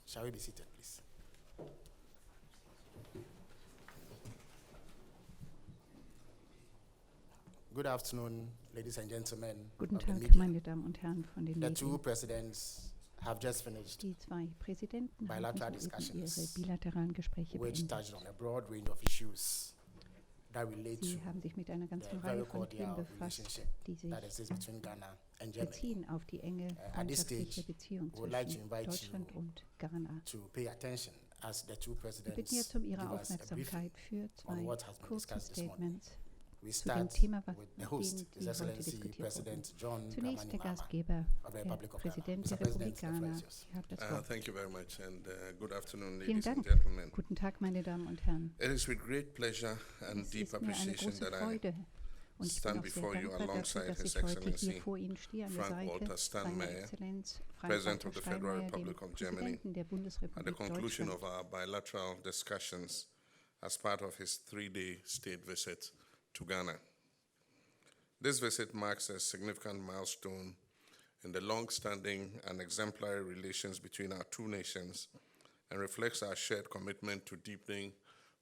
Shall we be seated, please? Good afternoon, ladies and gentlemen. Guten Tag, meine Damen und Herren von den The two Medien. presidents have just finished Die zwei Präsidenten haben bilateral soeben ihre discussions bilateralen Gespräche which beendet. touched on a broad range of issues that relate Sie to haben sich mit einer the ganzen very Reihe von Themen cordial befasst, relationship die sich that exists between Ghana and Germany. beziehen auf die enge At this freundschaftliche stage, Beziehung we would like to zwischen invite Deutschland you und Ghana. to pay attention as the two Wir presidents bitten jetzt um Ihre give us a briefing Aufmerksamkeit für on zwei what has been kurze discussed this morning. Statements We zu dem start Thema, with the mit host, dem His die heute Excellency diskutiert wurden. President John Zunächst der Mahama Gastgeber, of the der Republic of Ghana. Präsident Mr. der Republik President, the floor Ghana. is yours. Sie haben das Wort. Thank you very much, and good afternoon, Vielen ladies and Dank. gentlemen. Guten Tag, meine Damen und Herren. It is with great pleasure and Es deep ist mir eine appreciation große that I Freude und ich bin stand auch sehr before you dankbar dafür, alongside dass His ich heute hier Excellency vor Ihnen stehe an der Frank Seite Walter seiner Steinmeier, Exzellenz Frank President Walter of the Federal Steinmeier, dem Republic of Germany, Präsidenten der at the Bundesrepublik conclusion Deutschland. of our bilateral discussions as part of his 3-day state visit to Ghana. This visit marks a significant milestone in the long-standing and exemplary relations between our two nations and reflects our shared commitment to deepening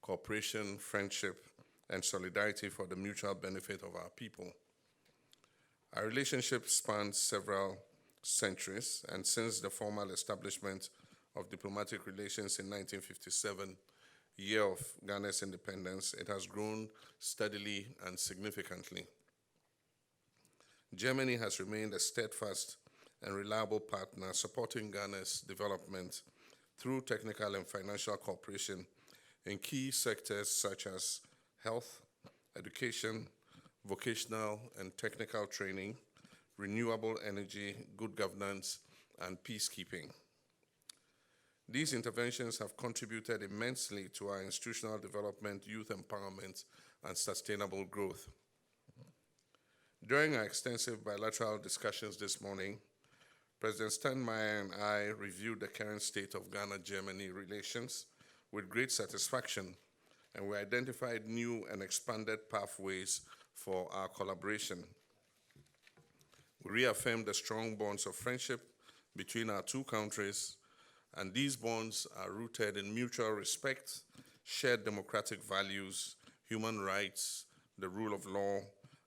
cooperation, friendship, and solidarity for the mutual benefit of our people. Our relationship spans several centuries, and since the formal establishment of diplomatic relations in 1957, year of Ghana's independence, it has grown steadily and significantly. Germany has remained a steadfast and reliable partner supporting Ghana's development through technical and financial cooperation in key sectors such as health, education, vocational and technical training, renewable energy, good governance, and peacekeeping. These interventions have contributed immensely to our institutional development, youth empowerment, and sustainable growth. During our extensive bilateral discussions this morning, President Steinmeier and I reviewed the current state of Ghana-Germany relations with great satisfaction, and we identified new and expanded pathways for our collaboration. We reaffirmed the strong bonds of friendship between our two countries, and these bonds are rooted in mutual respect, shared democratic values, human rights, the rule of law,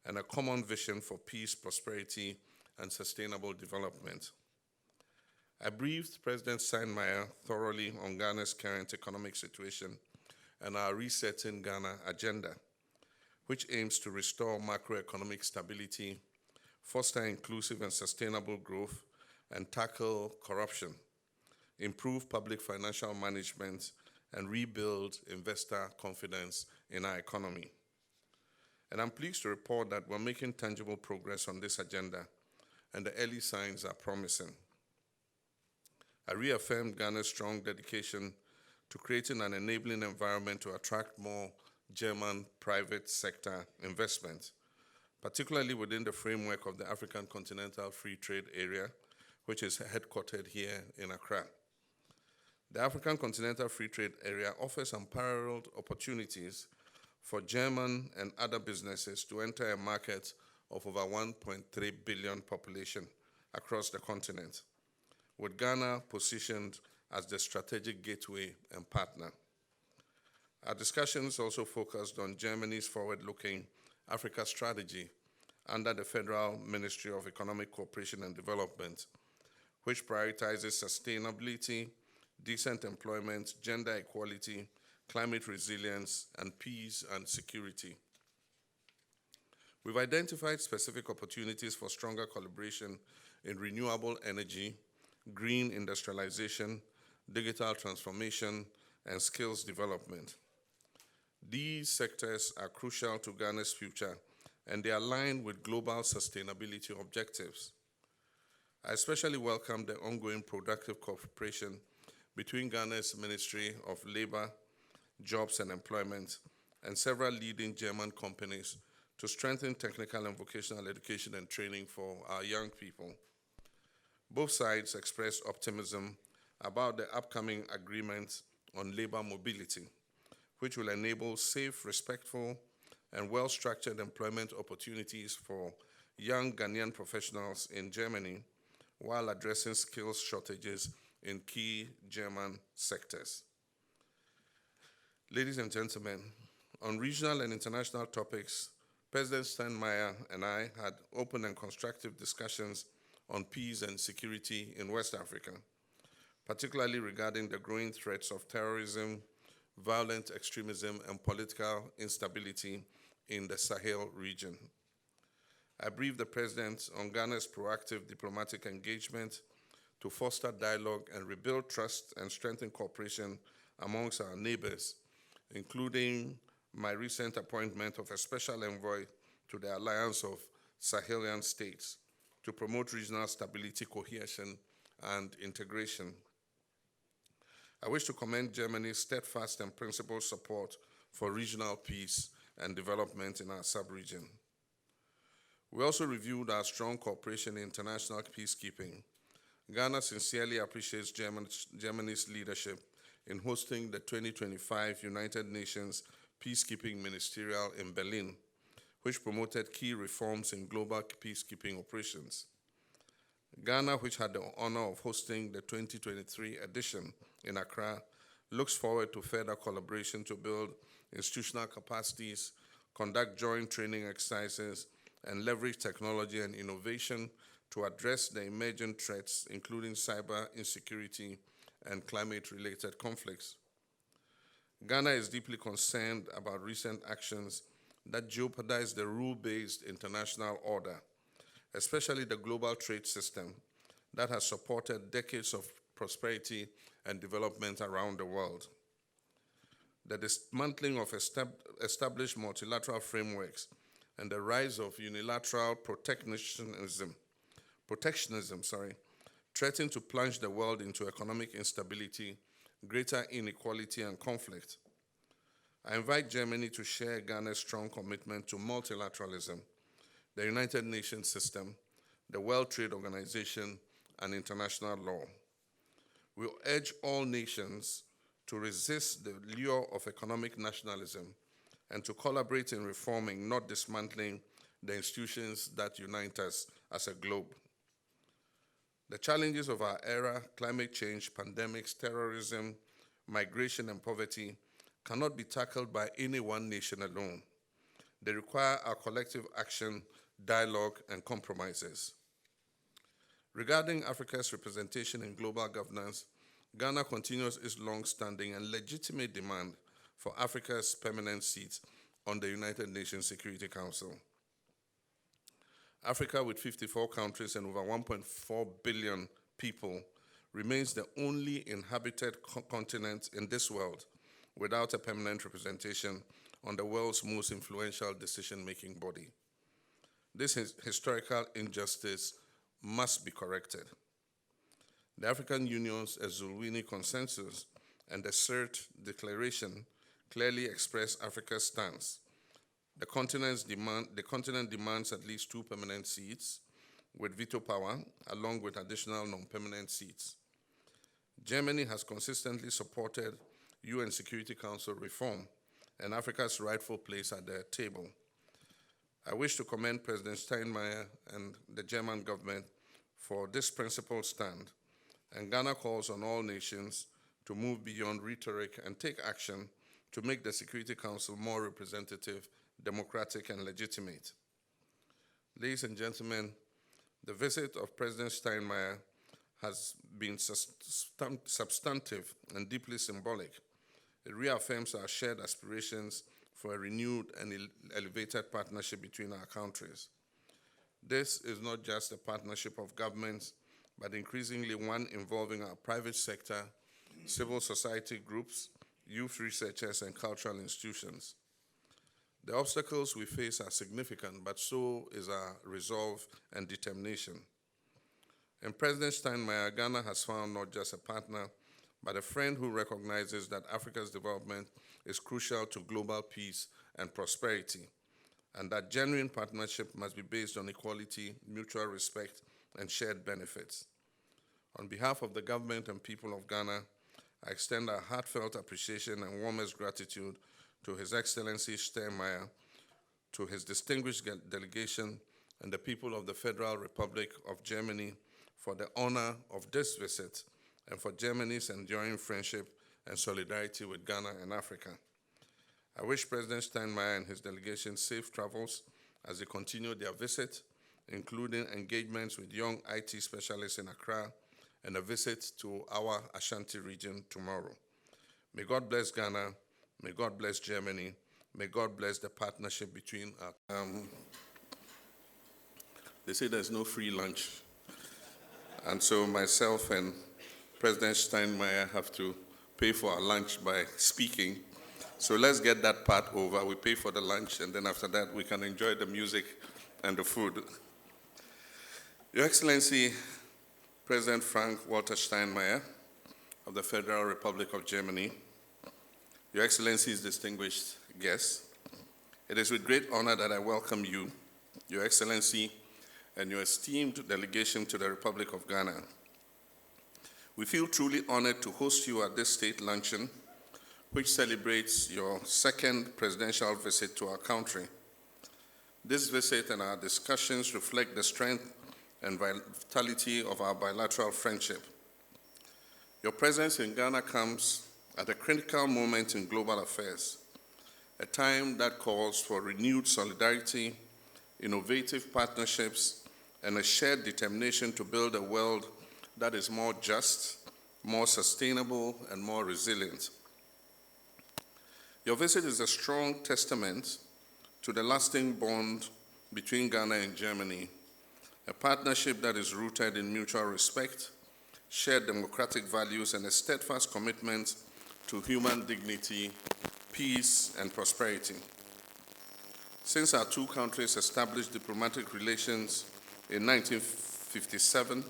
and a common vision for peace, prosperity, and sustainable development. I briefed President Steinmeier thoroughly on Ghana's current economic situation and our Resetting Ghana agenda, which aims to restore macroeconomic stability, foster inclusive and sustainable growth, and tackle corruption, improve public financial management, and rebuild investor confidence in our economy. And I'm pleased to report that we're making tangible progress on this agenda, and the early signs are promising. I reaffirmed Ghana's strong dedication to creating an enabling environment to attract more German private sector investment, particularly within the framework of the African Continental Free Trade Area, which is headquartered here in Accra. The African Continental Free Trade Area offers unparalleled opportunities for German and other businesses to enter a market of over 1.3 billion population across the continent, with Ghana positioned as the strategic gateway and partner. Our discussions also focused on Germany's forward-looking Africa strategy under the Federal Ministry of Economic Cooperation and Development, which prioritizes sustainability, decent employment, gender equality, climate resilience, and peace and security. We've identified specific opportunities for stronger collaboration in renewable energy, green industrialization, digital transformation, and skills development. These sectors are crucial to Ghana's future, and they align with global sustainability objectives. I especially welcome the ongoing productive cooperation between Ghana's Ministry of Labor, Jobs and Employment, and several leading German companies to strengthen technical and vocational education and training for our young people. Both sides expressed optimism about the upcoming agreement on labor mobility, which will enable safe, respectful, and well-structured employment opportunities for young Ghanaian professionals in Germany while addressing skills shortages in key German sectors. Ladies and gentlemen, on regional and international topics, President Steinmeier and I had open and constructive discussions on peace and security in West Africa, particularly regarding the growing threats of terrorism, violent extremism, and political instability in the Sahel region. I briefed the President on Ghana's proactive diplomatic engagement to foster dialogue and rebuild trust and strengthen cooperation amongst our neighbors, including my recent appointment of a special envoy to the Alliance of Sahelian States to promote regional stability, cohesion, and integration. I wish to commend Germany's steadfast and principled support for regional peace and development in our sub-region. We also reviewed our strong cooperation in international peacekeeping. Ghana sincerely appreciates Germany's leadership in hosting the 2025 United Nations Peacekeeping Ministerial in Berlin, which promoted key reforms in global peacekeeping operations. Ghana, which had the honor of hosting the 2023 edition in Accra, looks forward to further collaboration to build institutional capacities, conduct joint training exercises, and leverage technology and innovation to address the emerging threats, including cyber insecurity and climate-related conflicts. Ghana is deeply concerned about recent actions that jeopardize the rule-based international order, especially the global trade system that has supported decades of prosperity and development around the world. The dismantling of established multilateral frameworks and the rise of unilateral protectionism threaten to plunge the world into economic instability, greater inequality, and conflict. I invite Germany to share Ghana's strong commitment to multilateralism, the United Nations system, the World Trade Organization, and international law. We urge all nations to resist the lure of economic nationalism and to collaborate in reforming, not dismantling, the institutions that unite us as a globe. The challenges of our era, climate change, pandemics, terrorism, migration, and poverty cannot be tackled by any one nation alone. They require our collective action, dialogue, and compromises. Regarding Africa's representation in global governance, Ghana continues its long-standing and legitimate demand for Africa's permanent seat on the United Nations Security Council. Africa, with 54 countries and over 1.4 billion people, remains the only inhabited continent in this world without a permanent representation on the world's most influential decision-making body. This historical injustice must be corrected. The African Union's Ezulwini Consensus and the CERT Declaration clearly express Africa's stance. The continent demands at least 2 permanent seats. with veto power, along with additional non-permanent seats. Germany has consistently supported UN Security Council reform and Africa's rightful place at the table. I wish to commend President Steinmeier and the German government for this principled stand, and Ghana calls on all nations to move beyond rhetoric and take action to make the Security Council more representative, democratic, and legitimate. Ladies and gentlemen, the visit of President Steinmeier has been substantive and deeply symbolic. It reaffirms our shared aspirations for a renewed and elevated partnership between our countries. This is not just a partnership of governments, but increasingly one involving our private sector, civil society groups, youth researchers, and cultural institutions. The obstacles we face are significant, but so is our resolve and determination. In President Steinmeier, Ghana has found not just a partner, but a friend who recognizes that Africa's development is crucial to global peace and prosperity, and that genuine partnership must be based on equality, mutual respect, and shared benefits. On behalf of the government and people of Ghana, I extend our heartfelt appreciation and warmest gratitude to His Excellency Steinmeier, to his distinguished delegation, and the people of the Federal Republic of Germany for the honor of this visit and for Germany's enduring friendship and solidarity with Ghana and Africa. I wish President Steinmeier and his delegation safe travels as they continue their visit, including engagements with young IT specialists in Accra and a visit to our Ashanti region tomorrow. May God bless Ghana, may God bless Germany, may God bless the partnership between our... They say there's no free lunch. And so myself and President Steinmeier have to pay for our lunch by speaking. So let's get that part over. We pay for the lunch, and then after that, we can enjoy the music and the food. Your Excellency, President Frank Walter Steinmeier of the Federal Republic of Germany, Your Excellency's distinguished guests, it is with great honor that I welcome you, Your Excellency, and your esteemed delegation to the Republic of Ghana. We feel truly honored to host you at this state luncheon, which celebrates your second presidential visit to our country. This visit and our discussions reflect the strength and vitality of our bilateral friendship. Your presence in Ghana comes at a critical moment in global affairs, a time that calls for renewed solidarity, innovative partnerships, and a shared determination to build a world that is more just, more sustainable, and more resilient. Your visit is a strong testament to the lasting bond between Ghana and Germany, a partnership that is rooted in mutual respect, shared democratic values, and a steadfast commitment to human dignity, peace, and prosperity. Since our two countries established diplomatic relations in 1957,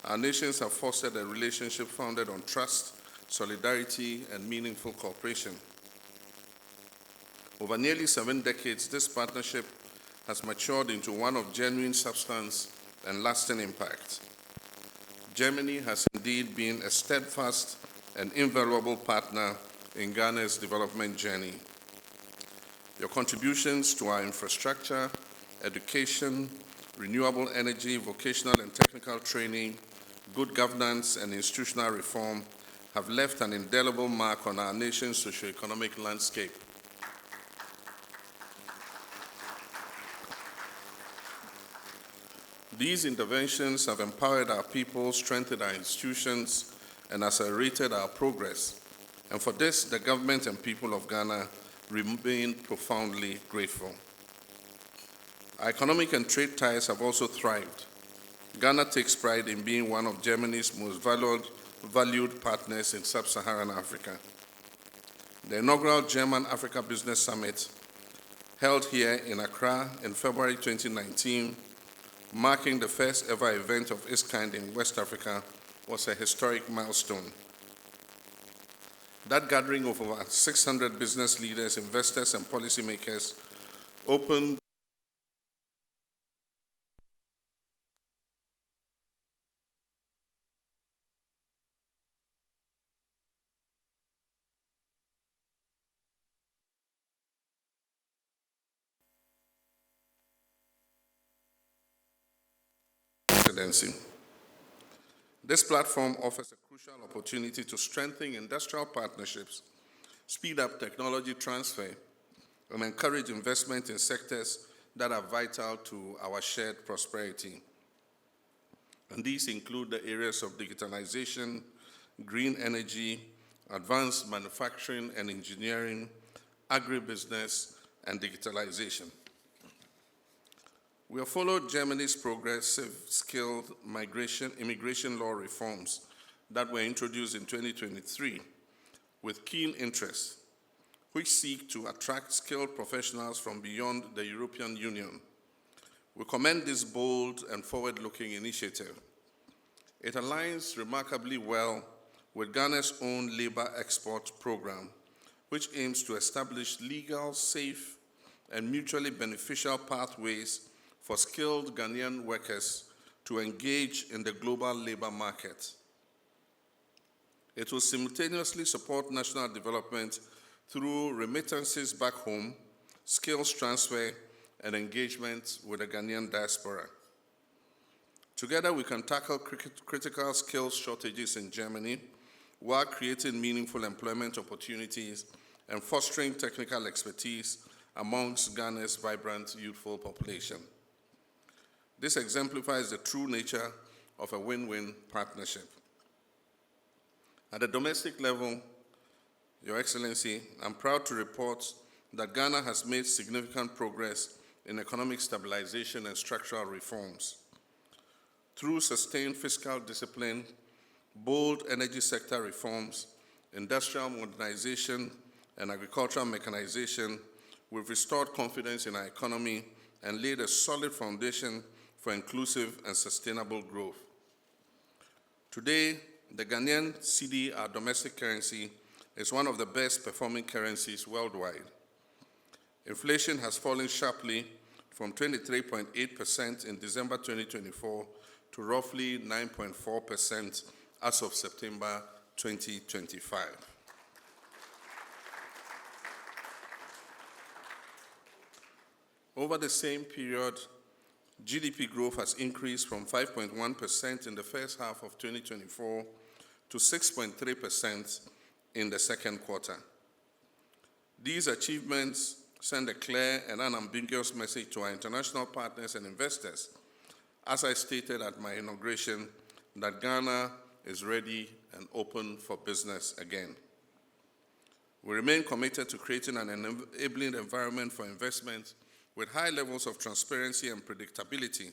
our nations have fostered a relationship founded on trust, solidarity, and meaningful cooperation. Over nearly 7 decades, this partnership has matured into one of genuine substance and lasting impact. Germany has indeed been a steadfast and invaluable partner in Ghana's development journey. Your contributions to our infrastructure, education, renewable energy, vocational and technical training, good governance, and institutional reform have left an indelible mark on our nation's socio-economic landscape. These interventions have empowered our people, strengthened our institutions, and accelerated our progress. And for this, the government and people of Ghana remain profoundly grateful. Our economic and trade ties have also thrived. Ghana takes pride in being one of Germany's most valued partners in sub-Saharan Africa. The inaugural German-Africa Business Summit, held here in Accra in February 2019, marking the first ever event of its kind in West Africa, was a historic milestone. That gathering of over 600 business leaders, investors, and policymakers opened presidency. This platform offers a crucial opportunity to strengthen industrial partnerships, speed up technology transfer, and encourage investment in sectors that are vital to our shared prosperity. And these include the areas of digitalization, green energy, advanced manufacturing and engineering, agribusiness, and digitalization. We have followed Germany's progressive skilled immigration law reforms that were introduced in 2023 with keen interest, which seek to attract skilled professionals from beyond the European Union. We commend this bold and forward-looking initiative. It aligns remarkably well with Ghana's own labor export program, which aims to establish legal, safe, and mutually beneficial pathways for skilled Ghanaian workers to engage in the global labor market. It will simultaneously support national development through remittances back home, skills transfer, and engagement with the Ghanaian diaspora. Together, we can tackle critical skills shortages in Germany while creating meaningful employment opportunities and fostering technical expertise amongst Ghana's vibrant youthful population. This exemplifies the true nature of a win-win partnership. At the domestic level, Your Excellency, I'm proud to report that Ghana has made significant progress in economic stabilization and structural reforms. Through sustained fiscal discipline, bold energy sector reforms, industrial modernization, and agricultural mechanization, we've restored confidence in our economy and laid a solid foundation for inclusive and sustainable growth. Today, the Ghanaian cedi, our domestic currency, is one of the best performing currencies worldwide. Inflation has fallen sharply from 23.8% in December 2024 to roughly 9.4% as of September 2025. Over the same period, GDP growth has increased from 5.1% in the first half of 2024 to 6.3% in the second quarter. These achievements send a clear and unambiguous message to our international partners and investors, as I stated at my inauguration, that Ghana is ready and open for business again. We remain committed to creating an enabling environment for investment with high levels of transparency and predictability,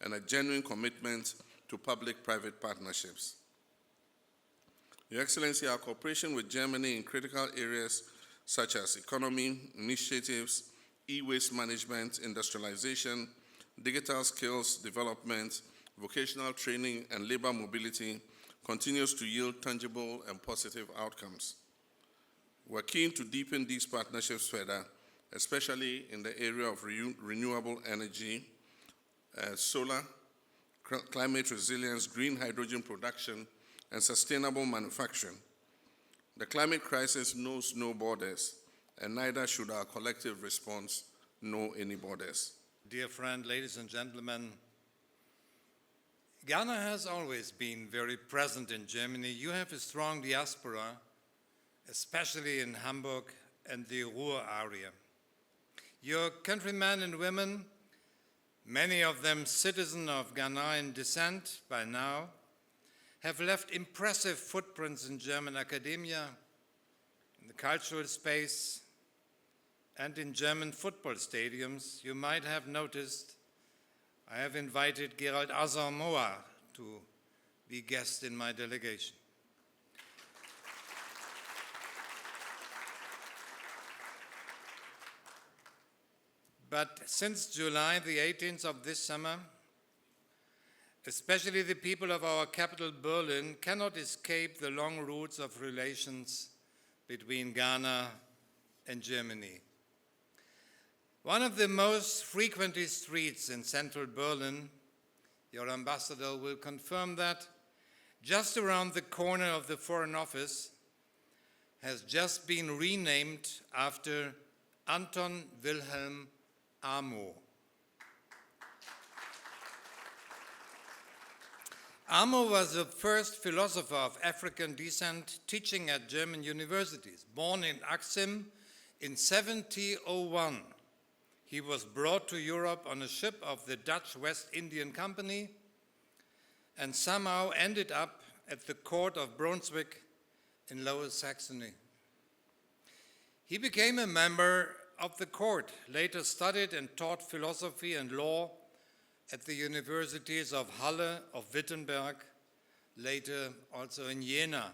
and a genuine commitment to public-private partnerships. Your Excellency, our cooperation with Germany in critical areas such as economy, initiatives, e-waste management, industrialization, digital skills development, vocational training, and labor mobility continues to yield tangible and positive outcomes. We're keen to deepen these partnerships further, especially in the area of renewable energy, solar, climate resilience, green hydrogen production, and sustainable manufacturing. The climate crisis knows no borders, and neither should our collective response know any borders. Dear friend, ladies and gentlemen, Ghana has always been very present in Germany. You have a strong diaspora, especially in Hamburg and the Ruhr area. Your countrymen and women, many of them citizens of Ghanaian descent by now, have left impressive footprints in German academia, in the cultural space, and in German football stadiums. You might have noticed I have invited Gerald Asamoah to be guest in my delegation. But since July the 18th of this summer, especially the people of our capital, Berlin, cannot escape the long roots of relations between Ghana and Germany. One of the most frequented streets in central Berlin, your ambassador will confirm that, just around the corner of the Foreign Office, has just been renamed after Anton Wilhelm Amo. Amo was the first philosopher of African descent teaching at German universities. Born in Axim in 1701, he was brought to Europe on a ship of the Dutch West Indian Company and somehow ended up at the court of Brunswick in Lower Saxony. He became a member of the court, later studied and taught philosophy and law at the universities of Halle, of Wittenberg, later also in Jena.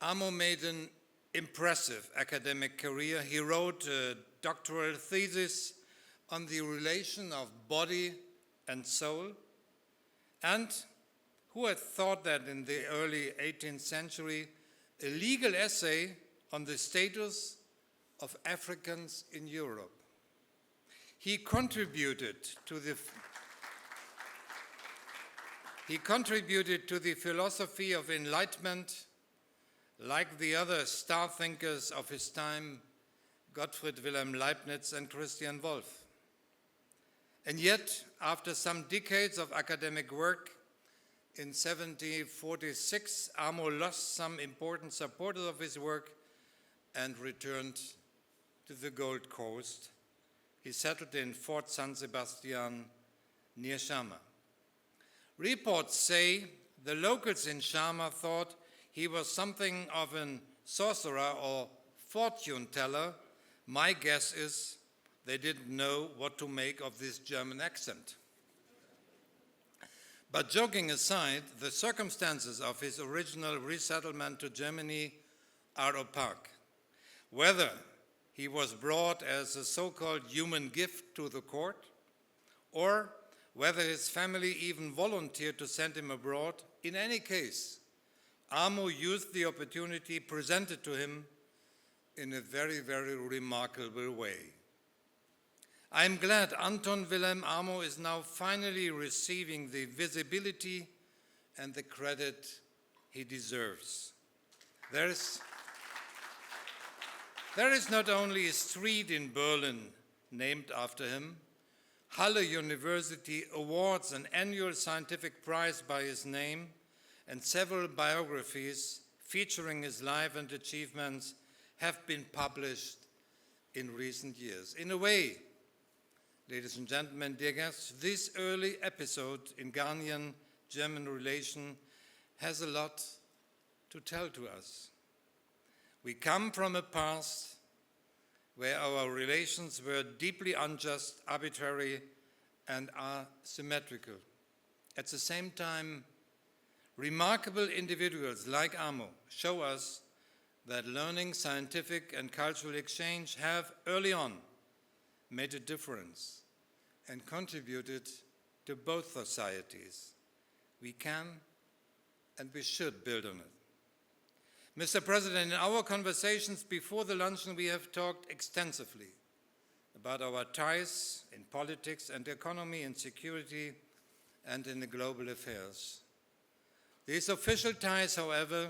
Amo made an impressive academic career. He wrote a doctoral thesis on the relation of body and soul. And who had thought that in the early 18th century, a legal essay on the status of Africans in Europe. He contributed to the philosophy of enlightenment like the other star thinkers of his time, Gottfried Wilhelm Leibniz and Christian Wolff. And yet, after some decades of academic work, in 1746, Amo lost some important supporters of his work and returned to the Gold Coast. He settled in Fort San Sebastian near Shama. Reports say the locals in Shama thought he was something of a sorcerer or fortune teller. My guess is they didn't know what to make of this German accent. But joking aside, the circumstances of his original resettlement to Germany are opaque. Whether he was brought as a so-called human gift to the court, or whether his family even volunteered to send him abroad, in any case, Amo used the opportunity presented to him in a very, very remarkable way. I am glad Anton Wilhelm Amo is now finally receiving the visibility and the credit he deserves. There is not only a street in Berlin named after him, Halle University awards an annual scientific prize by his name, and several biographies featuring his life and achievements have been published in recent years. In a way, ladies and gentlemen, dear guests, this early episode in Ghanaian-German relation has a lot to tell to us. We come from a past where our relations were deeply unjust, arbitrary, and asymmetrical. At the same time, remarkable individuals like Amo show us that learning, scientific, and cultural exchange have early on made a difference and contributed to both societies. We can and we should build on it. Mr. President, in our conversations before the luncheon, we have talked extensively about our ties in politics and economy and security and in the global affairs. These official ties, however,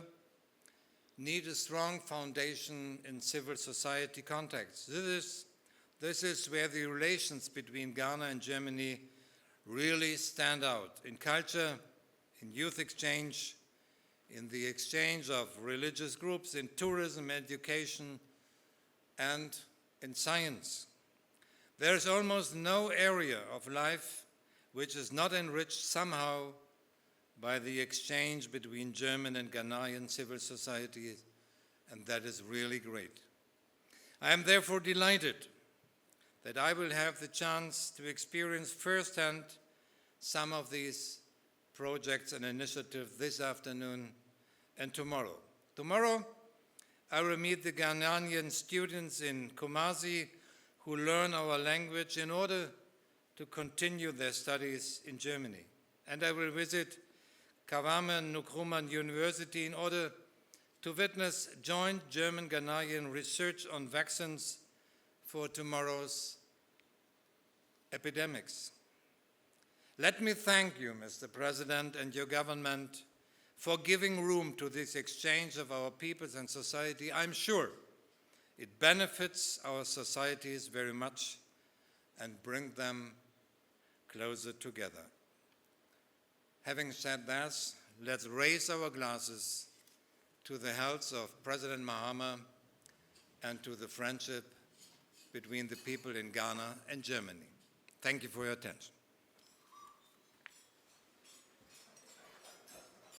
need a strong foundation in civil society contexts. This is where the relations between Ghana and Germany really stand out. In culture, in youth exchange, in the exchange of religious groups, in tourism, education, and in science. There is almost no area of life which is not enriched somehow by the exchange between German and Ghanaian civil societies, and that is really great. I am therefore delighted that I will have the chance to experience firsthand some of these projects and initiatives this afternoon and tomorrow. Tomorrow, I will meet the Ghanaian students in Kumasi who learn our language in order to continue their studies in Germany. And I will visit Kawame Nkrumah University in order to witness joint German-Ghanaian research on vaccines for tomorrow's epidemics. Let me thank you, Mr. President, and your government for giving room to this exchange of our peoples and society. I'm sure it benefits our societies very much and brings them closer together. Having said that, let's raise our glasses to the health of President Mahama and to the friendship between the people in Ghana and Germany. Thank you for your attention.